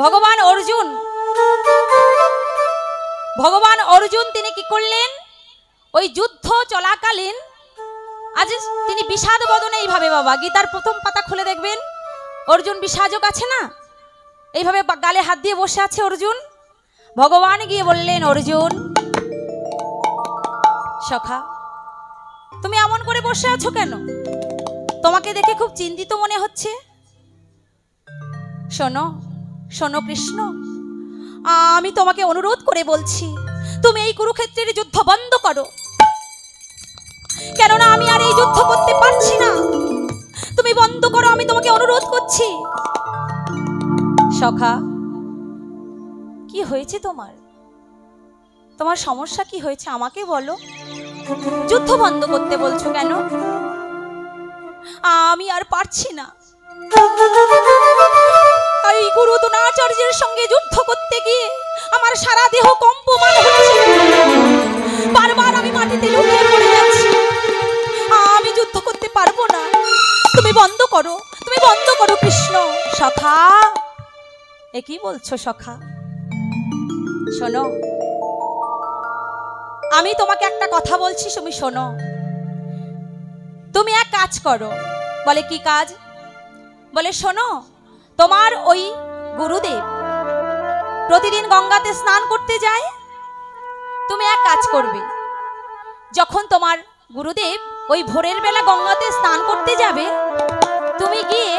ভগবান অর্জুন তিনি কি করলেন, ওই যুদ্ধ চলাকালীন আজ তিনি বিষাদ বদনে এইভাবে, বাবা গীতার প্রথম পাতা খুলে দেখবেন, অর্জুন বিষাজক আছে না, এইভাবে গালে হাত দিয়ে বসে আছে অর্জুন। ভগবান গিয়ে বললেন, অর্জুন সখা তুমি এমন করে বসে আছো কেন, তোমাকে দেখে খুব চিন্তিত মনে হচ্ছে। শোনো শোনো কৃষ্ণ, আমি তোমাকে অনুরোধ করে বলছি, তুমি এই কুরুক্ষেত্রের যুদ্ধ বন্ধ করো, কেননা আমি আর এই যুদ্ধ করতে পারছি না, তুমি বন্ধ করো, আমি তোমাকে অনুরোধ করছি। সখা কি হয়েছে তোমার, তোমার সমস্যা কি হয়েছে আমাকে বলো, যুদ্ধ বন্ধ করতে বলছো কেন? আমি আর পারছি না, এই গুরু দ্রোণাচার্যের সঙ্গে যুদ্ধ করতে গিয়ে আমার সারা দেহ কম্পমান হচ্ছে, বারবার আমি মাটিতে লুটিয়ে পড়ে যাচ্ছি, আমি যুদ্ধ করতে পারবো না, তুমি বন্ধ করো, তুমি বন্ধ করো কৃষ্ণ। সখা এ কি বলছো সখা, শোনো আমি তোমাকে একটা কথা বলছি, তুমি শোনো, তুমি এক কাজ করো। বলে কি কাজ? বলে শোনো, তোমার ওই গুরুদেব প্রতিদিন গঙ্গাতে স্নান করতে যায়, তুমি এক কাজ করবে, যখন তোমার গুরুদেব ওই ভোরের বেলা গঙ্গাতে স্নান করতে যাবে, তুমি গিয়ে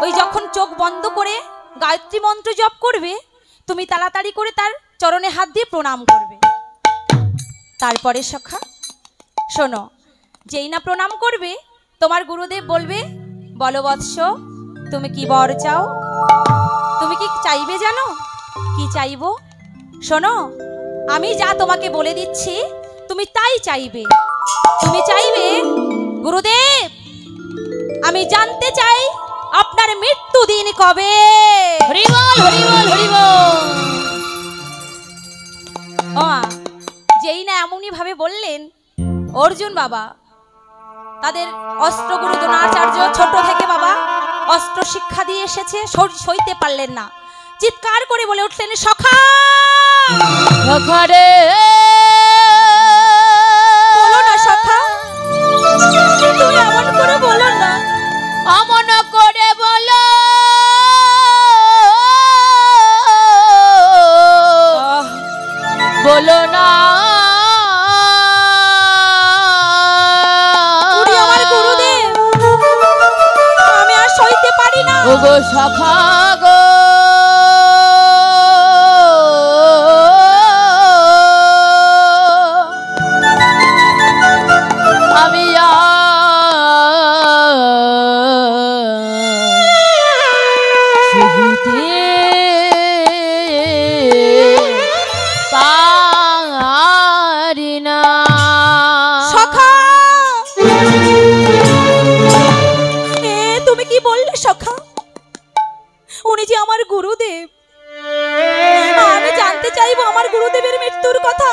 ওই যখন চোখ বন্ধ করে গায়ত্রী মন্ত্র জপ করবে, তুমি তাড়াতাড়ি করে তার চরণে হাত দিয়ে প্রণাম করবে। তারপরে সখা শোনো, যেই না প্রণাম করবে, তোমার গুরুদেব বলবে, বলো বৎস তুমি কি বর চাও, তুমি কি চাইবে জানো, কি চাইবো? শোনো আমি যা তোমাকে বলে দিচ্ছি তুমি তাই চাইবে। তুমি চাইবে, গুরুদেব আমি জানতে চাই আপনার মৃত্যু দিন কবে। হরি বল হরি বল হরি বল। যেই না এমনই ভাবে বললেন, অর্জুন বাবা তাদের অস্ত্র গুরু দ্রোণাচার্য ছোট থেকে বাবা অস্ত্র শিক্ষা দিয়ে এসেছে, সইতে পারলেন না, চিৎকার করে বলে উঠলেন, সখা সখা রে বলো না সখা, তুমি এমন করে বলো না, অমন করে বলো, বলো না আমার গুরুদেব, আমি আর সইতে পারি না, ওগো সখা গো আমি সইতে পারি না। সখা তুমি কি বললে সখা, উনি যে আমার গুরুদেব, আমি জানতে চাইবো আমার গুরুদেবের মৃত্যুর কথা,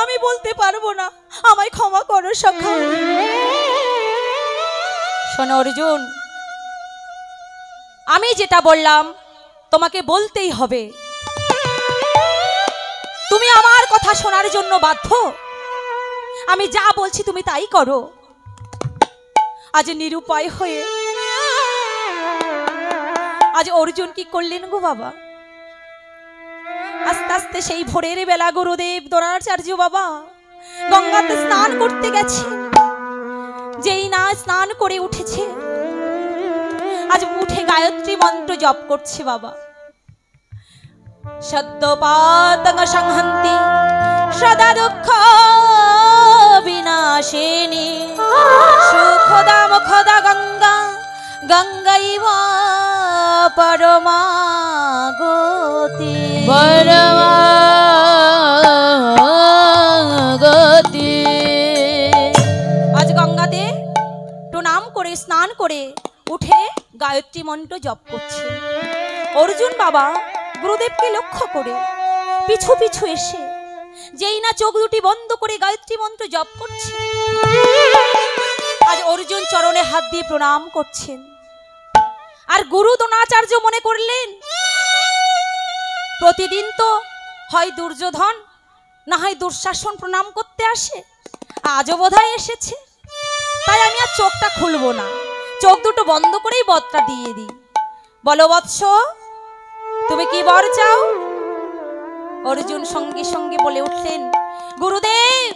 আমি বলতে পারবো না, আমায় ক্ষমা করো সখা। শোনো অর্জুন, আমি যেটা বললাম তোমাকে বলতেই হবে, তুমি আমার কথা শোনার জন্য বাধ্য, আমি যা বলছি তুমি তাই করো। আজ নিরুপায় হয়ে আজ অর্জুন কি করলেন গো বাবা, আস্তে আস্তে সেই ভোরের বেলা গুরুদেব দ্রোণাচার্য বাবা গঙ্গাতে স্নান করতে গেছে, যেই না স্নান করে উঠেছে, আজ উঠে গায়ত্রী মন্ত্র জপ করছে বাবা। সদ্যপাতং সংহন্তি সদা দুঃখ বিনাশিনী সুখদা মুখদা গঙ্গা গঙ্গাইব পরমা গতি পরমা গতি। আজ গঙ্গাতে প্রণাম করে স্নান করে উঠে গায়ত্রী মন্ত্র জপ করছে। অর্জুন বাবা গুরুদেবকে লক্ষ্য করে পিছু পিছু এসে যেই না চোখ দুটি বন্ধ করে গায়ত্রী মন্ত্র জপ করছে, আজ অর্জুন চরণে হাত দিয়ে প্রণাম করছেন। আর গুরু দ্রোণাচার্য মনে করলেন প্রতিদিন তো হয় দুর্যোধন না হয় দুঃশাসন প্রণাম করতে আসে, আজও বোধহয় এসেছে। তাই আমি আর চোখটা খুলবো না, চোখ দুটো বন্ধ করেই বরটা দিয়ে দিই। বলো বৎস, তুমি কি বর চাও? অর্জুন সঙ্গে সঙ্গে বলে উঠলেন, গুরুদেব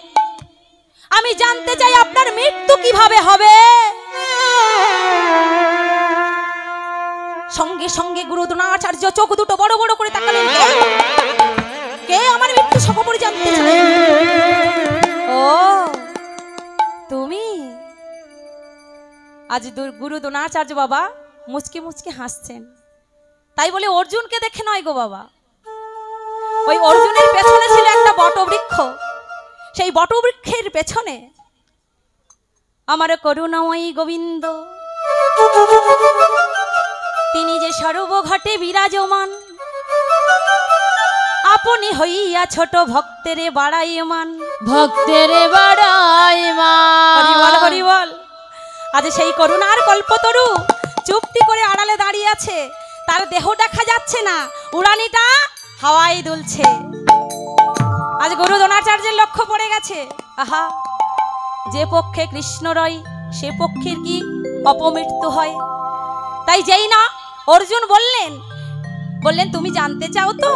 আমি জানতে চাই আপনার মৃত্যু কিভাবে হবে। সঙ্গে সঙ্গে গুরু দ্রোণাচার্য চোখ দুটো বড় বড় করে তাকালেন। কে আমার মৃত্যু খবর জানতে চায়? ও তুমি? আজ গুরু দ্রোণাচার্য বাবা মুচকি মুচকি হাসছেন। তাই বলে অর্জুনকে দেখে নয় গো বাবা, ওই অর্জুনের পেছনে ছিল একটা বটবৃক্ষ। সেই বটবৃক্ষের পেছনে আমার করুণাময়ী গোবিন্দ, তিনি যে সর্বঘটে বিরাজমান, আপনি হইয়া ছোট ভক্তের বাড়াইমান, ভক্তের বাড়াইমান। হরি বল হরি বল। আজ সেই করুণার কল্পতরু চুপটি করে আড়ালে দাঁড়িয়ে আছে, তার দেহ দেখা যাচ্ছে না, উড়ানিটা হাওয়ায় দুলছে। আজ গুরু দ্রোণাচার্যের লক্ষ্য পড়ে গেছে, আহা যে পক্ষে কৃষ্ণ রয় সে পক্ষের কি অপমৃত্যু হয়। তাই যেই না অর্জুন বললেন তুমি জানতে চাও তো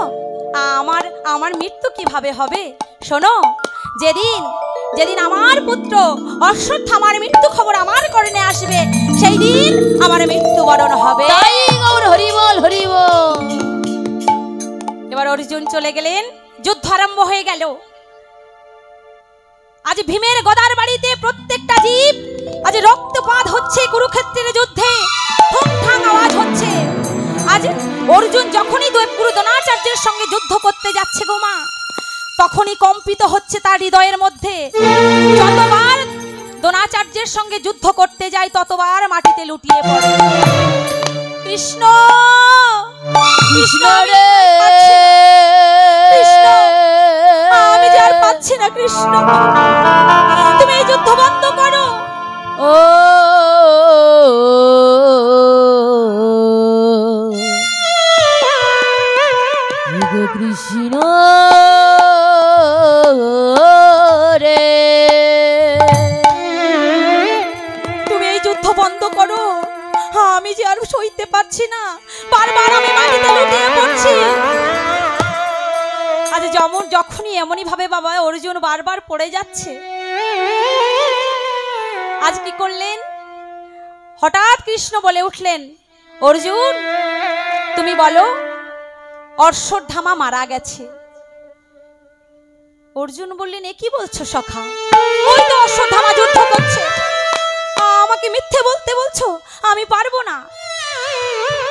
আমার মৃত্যু কিভাবে হবে? শোনো, যেদিন যেদিন আমার পুত্র অশ্বত্থামার মৃত্যু খবর আমার কর্ণে আসবে, সেই দিন আমার মৃত্যুবরণ হবে। তাই গৌর হরি বল হরি বল। এবার অর্জুন চলে গেলেন, যুদ্ধ আরম্ভ হয়ে গেল। আজ ভীমের গদার বাড়িতে প্রত্যেকটা জীব আজ রক্তপাত হচ্ছে, কুরুক্ষেত্রের যুদ্ধে ঠুংঠাং আওয়াজ হচ্ছে। আজ অর্জুন যখনই গুরু দ্রোণাচার্যের সঙ্গে যুদ্ধ করতে যাচ্ছে গো মা, তখনই কম্পিত হচ্ছে তার হৃদয়ের মধ্যে। যতবার দ্রোণাচার্যের সঙ্গে যুদ্ধ করতে যায় ততবার মাটিতে লুটিয়ে পড়ে। কৃষ্ণ কৃষ্ণ রে কৃষ্ণ, আমি যে আর পাচ্ছি না কৃষ্ণ, তুমি এই যুদ্ধ বন্ধ করো। ও কৃষ্ণ রে, তুমি এই যুদ্ধ বন্ধ করো, আমি যে আর সইতে পারছি না, বারবার আমি মাটিতে লুটিয়ে পড়ছি। আজ যখনই এমনই ভাবে বাবা অর্জুন বারবার পড়ে যাচ্ছে, আজ কি করলেন? হঠাৎ কৃষ্ণ বলে উঠলেন, অর্জুন তুমি বলো অশ্বত্থামা মারা গেছে। অর্জুন বললেন, এ কি বলছো সখা? ওই তো অশ্বত্থামা যুদ্ধ করছে, আমাকে মিথ্যে বলতে বলছো? আমি পারবো না।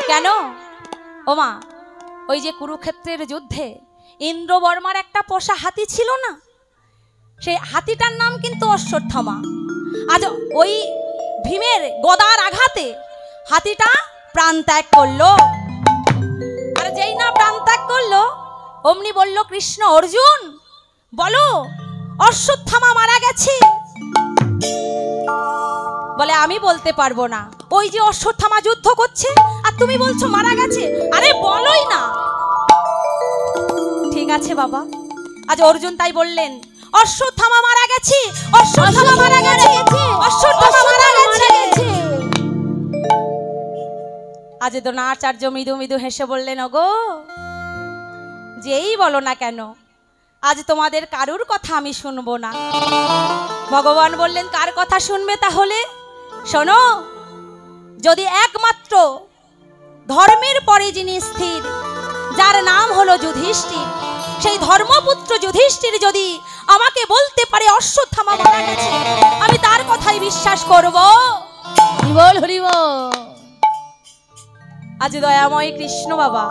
কেন? ওমা, ওই যে কুরুক্ষেত্রের যুদ্ধে ইন্দ্রবর্মার একটা পোষা হাতি ছিল না, সেই হাতিটার নাম কিন্তু অশ্বত্থামা। আজ ওই ভীমের গদার আঘাতে হাতিটা প্রাণ ত্যাগ করলো। আর যেই না প্রাণ ত্যাগ করলো, অমনি বলল কৃষ্ণ, অর্জুন বলো অশ্বত্থামা মারা গেছে। বলে আমি বলতে পারবো না, ওই যে অশ্বত্থামা যুদ্ধ করছে আর তুমি বলছো মারা গেছে। আরে বলোই না। ঠিক আছে বাবা। আজ অর্জুন তাই বললেন, অশ্বত্থামা মারা গেছে, অশ্বত্থামা মারা গেছে, অশ্বত্থামা মারা গেছে। আজ দ্রোণাচার্য মৃদু মৃদু হেসে বললেন, ওগো যেই বলো না কেন, আজ তোমাদের কারুর কথা আমি শুনবো না। ভগবান বললেন, কার কথা শুনবে তাহলে? শোনো, যদি একমাত্র ধর্মের পরে যিনি স্থির, যার নাম হলো যুধিষ্ঠির, সেই ধর্মপুত্র যুধিষ্ঠির যদি আমাকে বলতে পারে অশ্বত্থামা মারা গেছে, আমি তার কথাই বিশ্বাস করব। হরিবল হরিবল। আজ দয়াময় কৃষ্ণ বাবা,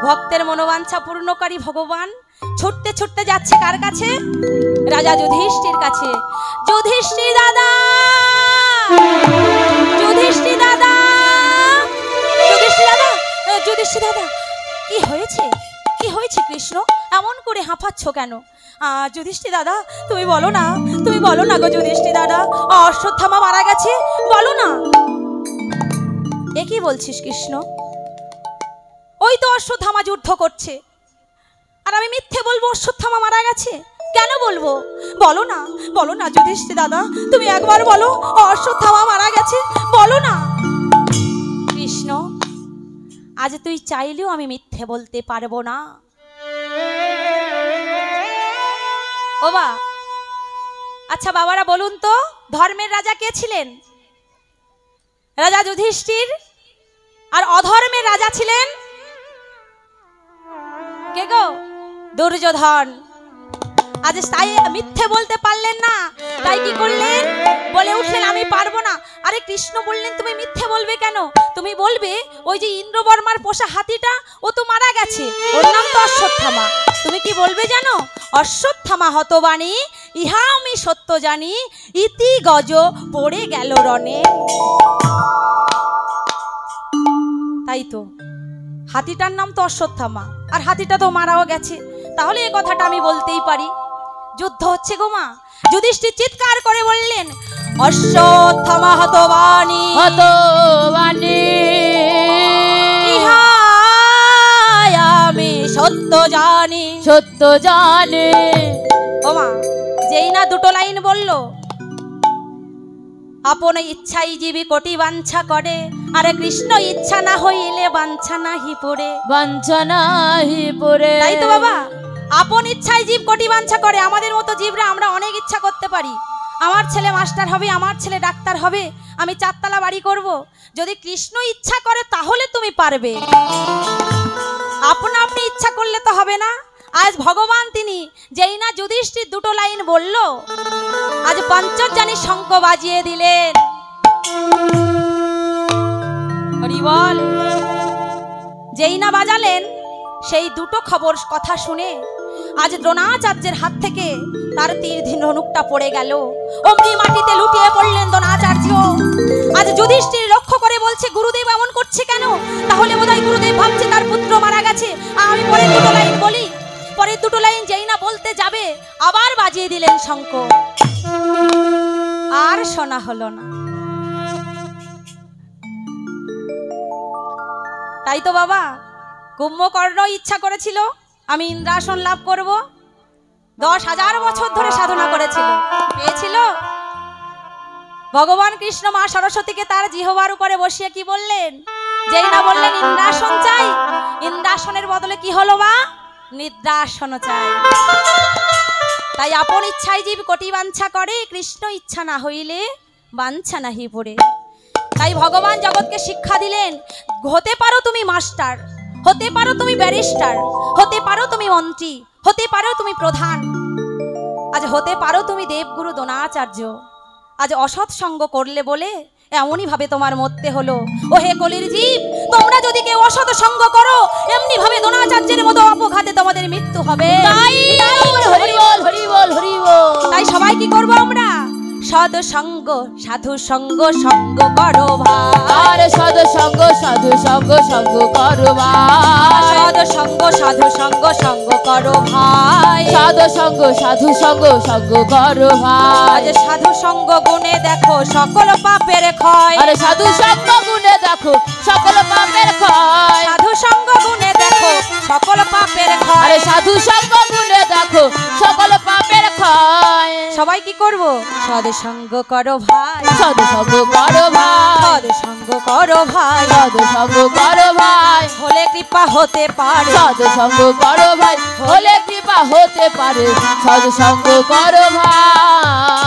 ভক্তের মনোবাঞ্ছা পূর্ণকারী ভগবান ছুটতে ছুটতে যাচ্ছে কার কাছে? রাজা যুধিষ্ঠির কাছে। যুধিষ্ঠির দাদা, যুধিষ্ঠির দাদা, যুধিষ্ঠির দাদা, যুধিষ্ঠির দাদা, কি হয়েছে? কি হয়েছে কৃষ্ণ? এমন করে হাঁপাচ্ছ কেন? যুধিষ্ঠির দাদা তুমি বলো না, তুমি বলো না গো যুধিষ্ঠির দাদা, অশ্বত্থামা মারা গেছে, বলো না। এ কি বলছিস কৃষ্ণ? ওই তো অশ্বত্থামা যুদ্ধ করছে, আর আমি মিথ্যে বলবো অশ্বত্থামা মারা গেছে? কেন বলবো? বলো না যুধিষ্ঠির দাদা, তুমি একবার বলো অশ্বত্থামা মারা গেছে, বলো না। কৃষ্ণ, আজ তুই চাইলেও আমি মিথ্যে বলতে পারবো না। ও বা, আচ্ছা বাবারা বলুন তো, ধর্মের রাজা কে ছিলেন? রাজা যুধিষ্ঠির। আর অধর্মের রাজা ছিলেন কে গো? দুর্যোধন। আজ তাই মিথ্যে বলতে পারলেন না, তাই কি করলেন? বলে উঠলেন আমি পারবো না। আরে কৃষ্ণ বললেন তুমি মিথ্যে বলবে কেন? তুমি বলবে ওই যে ইন্দ্রবর্মার পোষা হাতিটা, ও তো মারা গেছে, ওর নাম তো অশ্বত্থামা। তুমি কি বলবে জানো? অশ্বত্থামা হতবাণী, ইহা আমি সত্য জানি, ইতি গজ পড়ে গেল রণে। তাই তো, হাতিটার নাম তো অশ্বত্থামা, আর হাতিটা তো মারাও গেছে, তাহলে এই কথাটা আমি বলতেই পারি। যুদ্ধ হচ্ছে গো মা। যুধিষ্ঠির চিৎকার করে বললেন অশ্বত্থামা হতবাণী, হতবাণী, ইহা আমি সত্য জানি, সত্য জানে। ও মা, যেই না দুটো লাইন বলল, আপন ইচ্ছাই জীবী কোটি বাঞ্ছা করে, আরে কৃষ্ণ ইচ্ছা না হইলে বাঞ্ছা নাহি পড়ে, বাঞ্ছা নাহি পড়ে। তাই তো বাবা, আপন ইচ্ছায় জীব কোটি বাঞ্ছা করে। আমাদের মতো জীবরা আমরা অনেক ইচ্ছা করতে পারি, আমার ছেলে মাস্টার হবে, আমার ছেলে ডাক্তার হবে, আমি চারতলা বাড়ি করব। যদি কৃষ্ণ ইচ্ছা করে তাহলে তুমি পারবে, আপনা আপনি ইচ্ছা করলে তো হবে না। আজ ভগবান তিনি যেই না যুধিষ্ঠির দুটো লাইন বলল, আজ পঞ্চজানি শঙ্খ বাজিয়ে দিলেন। হরি বল। যেই না বাজালেন, সেই দুটো খবর কথা শুনে আজ দ্রোণাচার্যের হাত থেকে তার তীর ধনুকটা পড়ে গেল। অমনি মাটিতে লুটিয়ে পড়লেন দ্রোণাচার্য। আজ যুধিষ্ঠির লক্ষ্য করে বলছে গুরুদেব এমন করছে কেন? তাহলে বোধহয় গুরুদেব ভাবছে তার পুত্র মারা গেছে। আমি পরের দুটো লাইন বলি। পরের দুটো লাইন যেই না বলতে যাবে, আবার বাজিয়ে দিলেন শঙ্খ, আর শোনা হলো না। তাই তো বাবা, কুম্ভকর্ণ ইচ্ছা করেছিল আমি ইন্দ্রাসন লাভ করব, 10,000 বছর ধরে সাধনা করেছিল, পেয়েছিল? ভগবান কৃষ্ণ মা সরস্বতীকে তার জিহ্বার উপরে বসিয়ে কি বললেন? যেই না বললেন ইন্দ্রাসন চাই, ইন্দ্রাসনের বদলে কি হলো মা? নিদ্রাসন চাই। তাই আপন ইচ্ছায় জীব কোটি বাঞ্ছা করে, কৃষ্ণ ইচ্ছা না হইলে বাঞ্ছা নাহি পড়ে। তাই ভগবান জগৎকে শিক্ষা দিলেন, হতে পারো তুমি মাস্টার, হতে পারো তুমি ব্যারিস্টার, হতে পারো তুমি মন্ত্রী, হতে পারো তুমি প্রধান, আজ হতে পারো তুমি দেবগুরু দ্রোণাচার্য। আজ অসৎ সঙ্গ করলে বলে এমনই ভাবে তোমার মরতে হলো। ও হে কলির জীব, তোমরা যদি কেউ অসৎ সঙ্গ করো, এমনি ভাবে দ্রোণাচার্যের মতো অপঘাতে তোমাদের মৃত্যু হবে। হরি বল, হরি বল, হরি বল। তাই সবাই কি করবো আমরা? সৎ সঙ্গ সাধু সঙ্গ সঙ্গ করো ভাই, আর সাধু সঙ্গ, সাধু সঙ্গ, সঙ্গ করো ভাই। সৎ সঙ্গ সাধু সঙ্গ সঙ্গ করো ভাই, সাধু সঙ্গ, সাধু সঙ্গ, সঙ্গ করো ভাই। আজ সাধু সঙ্গ গুণে দেখো সকল পাপের ক্ষয়, আরে সাধু সঙ্গ গুণে দেখো সকল পাপের ক্ষয়। সাধু সঙ্গ গুণে দেখো সকল পাপের ক্ষয়। আরে সাধু সঙ্গ গুণে দেখো সকল পাপের ক্ষয়। সবাই কি করব? সৎ সঙ্গ করো ভাই, সাধু সঙ্গ করো ভাই, সৎ সঙ্গ করো ভাই, সাধু সঙ্গ করো ভাই। হলে কৃপা হতে পারে, সাধু সঙ্গ করো ভাই, হলে কৃপা হতে পারে। সাধু সঙ্গ করো ভাই।